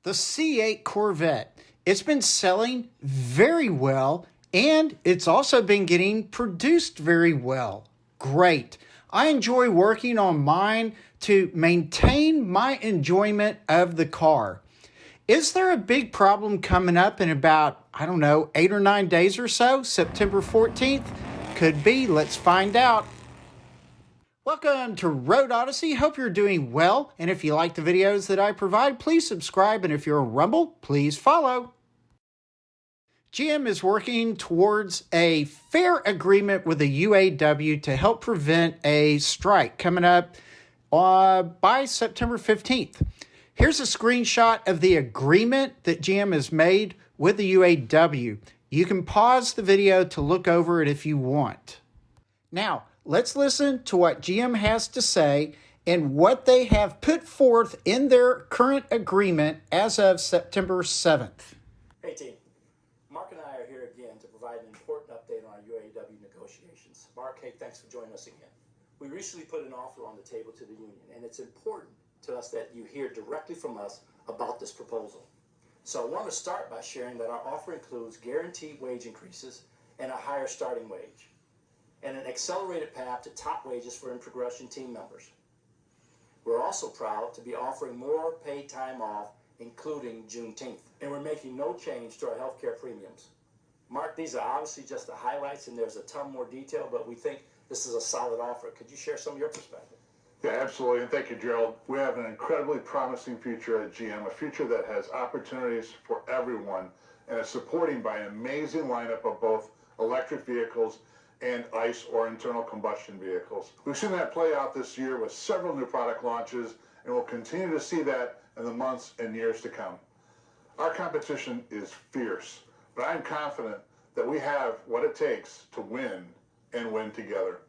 The C8 Corvette. It's been selling very well, and it's also been getting produced very well. Great. I enjoy working on mine to maintain my enjoyment of the car. Is there a big problem coming up in about, 8 or 9 days or so? September 14th? Could be. Let's find out. Welcome to Road Odyssey. Hope you're doing well. And if you like the videos that I provide, please subscribe. And if you're a Rumble, please follow. GM is working towards a fair agreement with the UAW to help prevent a strike coming up by September 15th. Here's a screenshot of the agreement that GM has made with the UAW. You can pause the video to look over it if you want. Now, let's listen to what GM has to say and what they have put forth in their current agreement as of September 7th. Hey team, Mark and I are here again to provide an important update on our UAW negotiations. Mark, hey, thanks for joining us again. We recently put an offer on the table to the union, and it's important to us that you hear directly from us about this proposal. So I want to start by sharing that our offer includes guaranteed wage increases and a higher starting wage, and an accelerated path to top wages for in-progression team members. We're also proud to be offering more paid time off, including Juneteenth, and we're making no change to our healthcare premiums. Mark, these are obviously just the highlights, and there's a ton more detail, but we think this is a solid offer. Could you share some of your perspective? Yeah, absolutely, and thank you, Gerald. We have an incredibly promising future at GM, a future that has opportunities for everyone, and is supported by an amazing lineup of both electric vehicles and ICE or internal combustion vehicles. We've seen that play out this year with several new product launches, and we'll continue to see that in the months and years to come. Our competition is fierce, but I'm confident that we have what it takes to win and win together.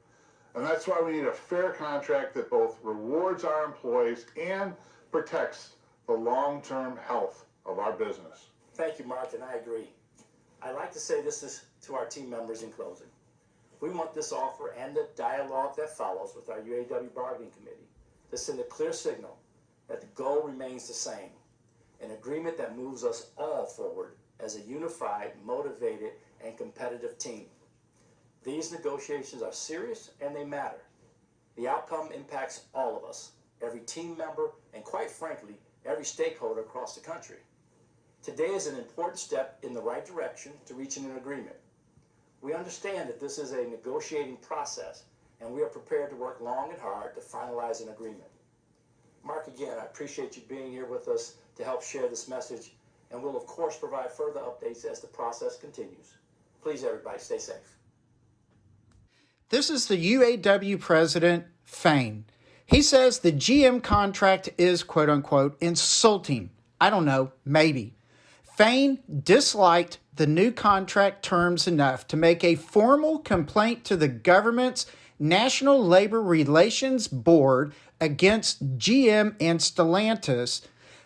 And that's why we need a fair contract that both rewards our employees and protects the long-term health of our business. Thank you, Mark, and I agree. I'd like to say this to our team members in closing. We want this offer and the dialogue that follows with our UAW bargaining committee to send a clear signal that the goal remains the same, an agreement that moves us all forward as a unified, motivated, and competitive team. These negotiations are serious and they matter. The outcome impacts all of us, every team member, and quite frankly, every stakeholder across the country. Today is an important step in the right direction to reaching an agreement. We understand that this is a negotiating process, and we are prepared to work long and hard to finalize an agreement. Mark, again, I appreciate you being here with us to help share this message, and we'll of course provide further updates as the process continues. Please, everybody, stay safe. This is the UAW president, Fain. He says the GM contract is, quote unquote, insulting. I don't know, maybe. Fain disliked the new contract terms enough to make a formal complaint to the government's National Labor Relations Board against GM and Stellantis,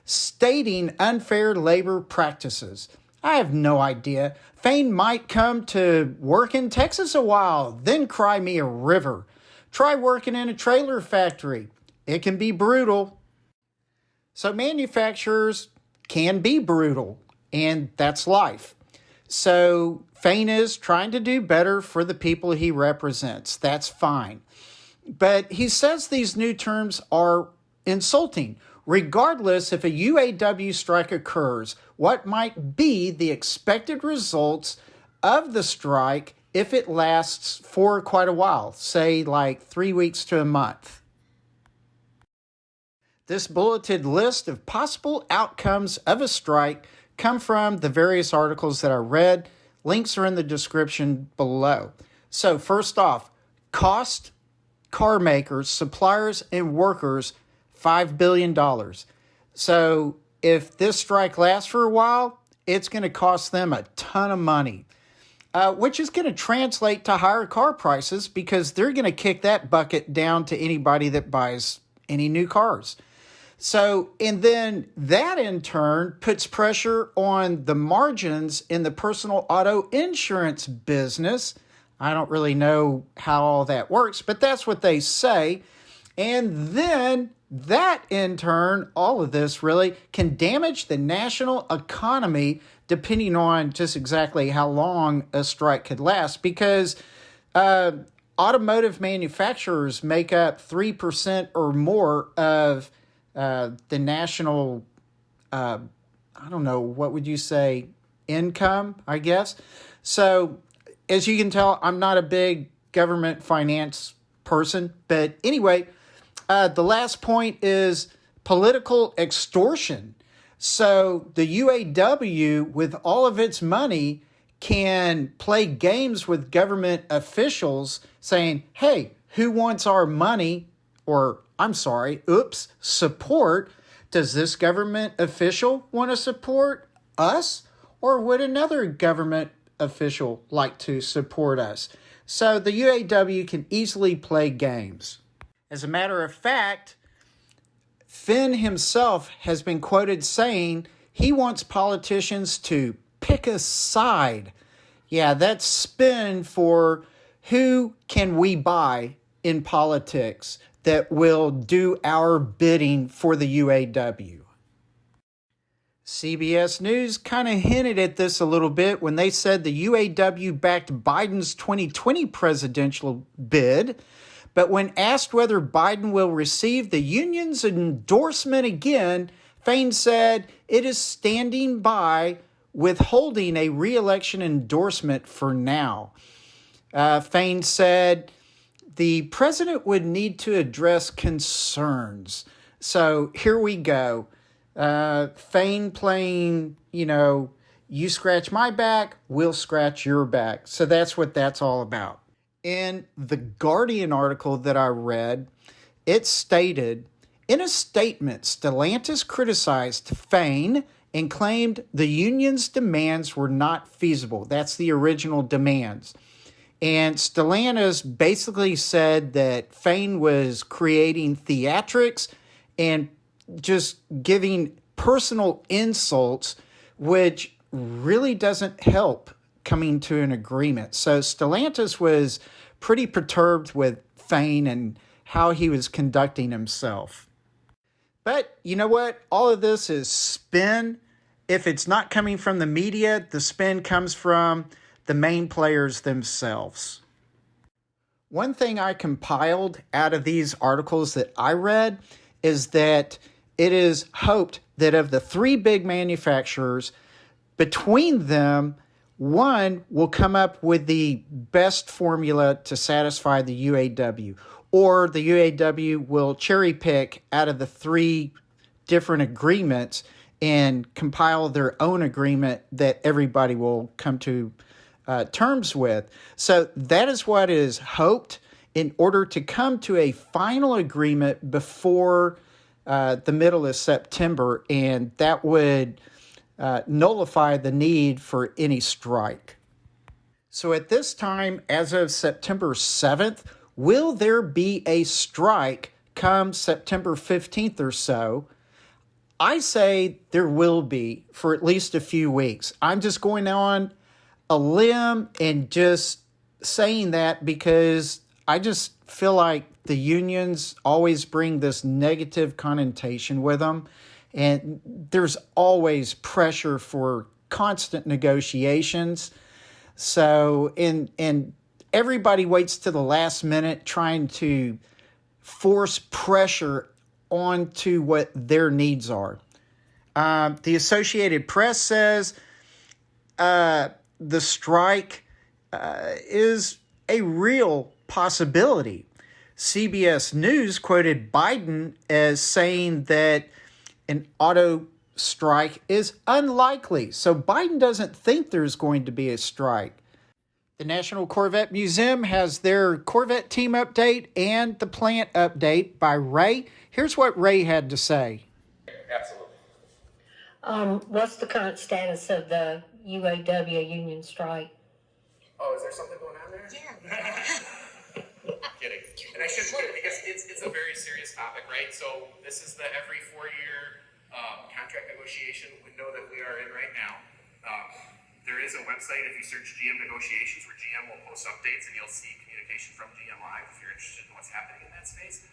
stating unfair labor practices. I have no idea. Fain might come to work in Texas a while, then cry me a river. Try working in a trailer factory. It can be brutal. So manufacturers can be brutal, and that's life. So Fain is trying to do better for the people he represents. That's fine. But he says these new terms are insulting. Regardless if a UAW strike occurs, what might be the expected results of the strike if it lasts for quite a while, say like 3 weeks to a month? This bulleted list of possible outcomes of a strike come from the various articles that I read. Links are in the description below. So first off, cost car makers, suppliers, and workers $5 billion. So if this strike lasts for a while, it's going to cost them a ton of money, which is going to translate to higher car prices because they're going to kick that bucket down to anybody that buys any new cars. So, and then that in turn puts pressure on the margins in the personal auto insurance business. I don't really know how all that works, but that's what they say. And then That, in turn, all of this really can damage the national economy depending on just exactly how long a strike could last, because automotive manufacturers make up 3% or more of the national, I don't know, what would you say, income, I guess. So, as you can tell, I'm not a big government finance person. But anyway, the last point is political extortion. So the UAW, with all of its money, can play games with government officials saying, hey, who wants our money? Or, I'm sorry, support. Does this government official want to support us? Or would another government official like to support us? So the UAW can easily play games. As a matter of fact, Fain himself has been quoted saying he wants politicians to pick a side. Yeah, that's spin for who can we buy in politics that will do our bidding for the UAW. CBS News kind of hinted at this a little bit when they said the UAW backed Biden's 2020 presidential bid. But when asked whether Biden will receive the union's endorsement again, Fain said it is standing by, withholding a re-election endorsement for now. Fain said the president would need to address concerns. So here we go. Fain playing, you scratch my back, we'll scratch your back. So that's what that's all about. In the Guardian article that I read, it stated, in a statement, Stellantis criticized Fain and claimed the union's demands were not feasible. That's the original demands. And Stellantis basically said that Fain was creating theatrics and just giving personal insults, which really doesn't help coming to an agreement. So Stellantis was pretty perturbed with Fain and how he was conducting himself. But you know what? All of this is spin. If it's not coming from the media, the spin comes from the main players themselves. One thing I compiled out of these articles that I read is that it is hoped that of the three big manufacturers, between them, one will come up with the best formula to satisfy the UAW, or the UAW will cherry pick out of the three different agreements and compile their own agreement that everybody will come to terms with. So that is what is hoped in order to come to a final agreement before the middle of September, and that would nullify the need for any strike. So at this time, as of September 7th, will there be a strike come September 15th or so? I say there will be for at least a few weeks. I'm just going on a limb and just saying that because I just feel like the unions always bring this negative connotation with them. And there's always pressure for constant negotiations. So, and everybody waits to the last minute trying to force pressure onto what their needs are. The Associated Press says the strike is a real possibility. CBS News quoted Biden as saying that an auto strike is unlikely. So Biden doesn't think there's going to be a strike. The National Corvette Museum has their Corvette team update and the plant update by Ray. Here's what Ray had to say. Absolutely. What's the current status of the UAW union strike? Oh, is there something going on there? Yeah. Kidding. And I should quit because it's a very serious topic, right? So this is the every 4-year contract negotiation window that we are in right now. There is a website, if you search GM negotiations, where GM will post updates and you'll see communication from GM Live if you're interested in what's happening in that space.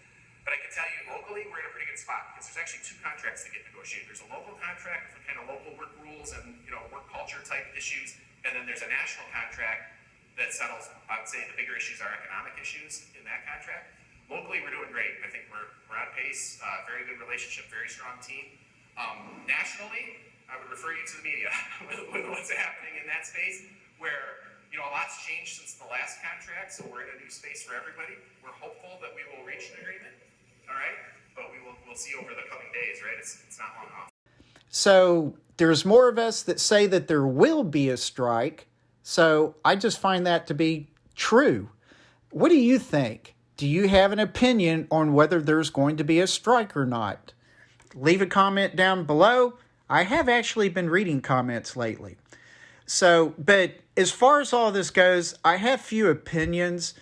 But I can tell you locally, we're in a pretty good spot because there's actually two contracts that get negotiated. There's a local contract for kind of local work rules and work culture type issues, and then there's a national contract that settles, I would say the bigger issues are economic issues in that contract. Locally, we're doing great. I think we're on pace, very good relationship, very strong team. Nationally, I would refer you to the media with what's happening in that space where a lot's changed since the last contract, so we're in a new space for everybody. We're hopeful that we will reach an agreement, all right? But we'll see over the coming days, right? It's not long off. So there's more of us that say that there will be a strike. So I just find that to be true. What do you think? Do you have an opinion on whether there's going to be a strike or not? Leave a comment down below. I have actually been reading comments lately. So, but as far as all this goes, I have few opinions.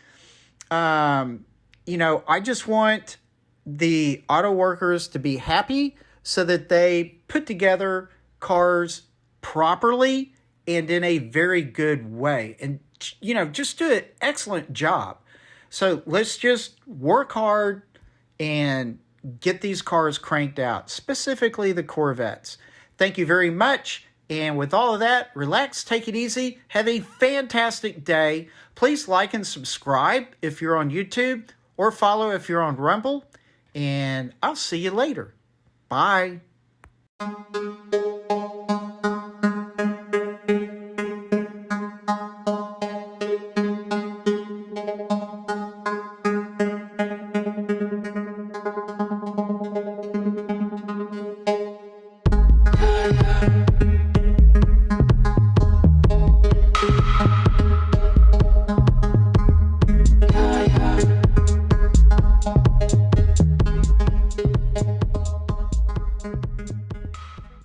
I just want the auto workers to be happy so that they put together cars properly and in a very good way. And, just do an excellent job. So let's just work hard and get these cars cranked out, specifically the Corvettes. Thank you very much. And with all of that, relax, take it easy, have a fantastic day. Please like and subscribe if you're on YouTube or follow if you're on Rumble. And I'll see you later. Bye. Yeah.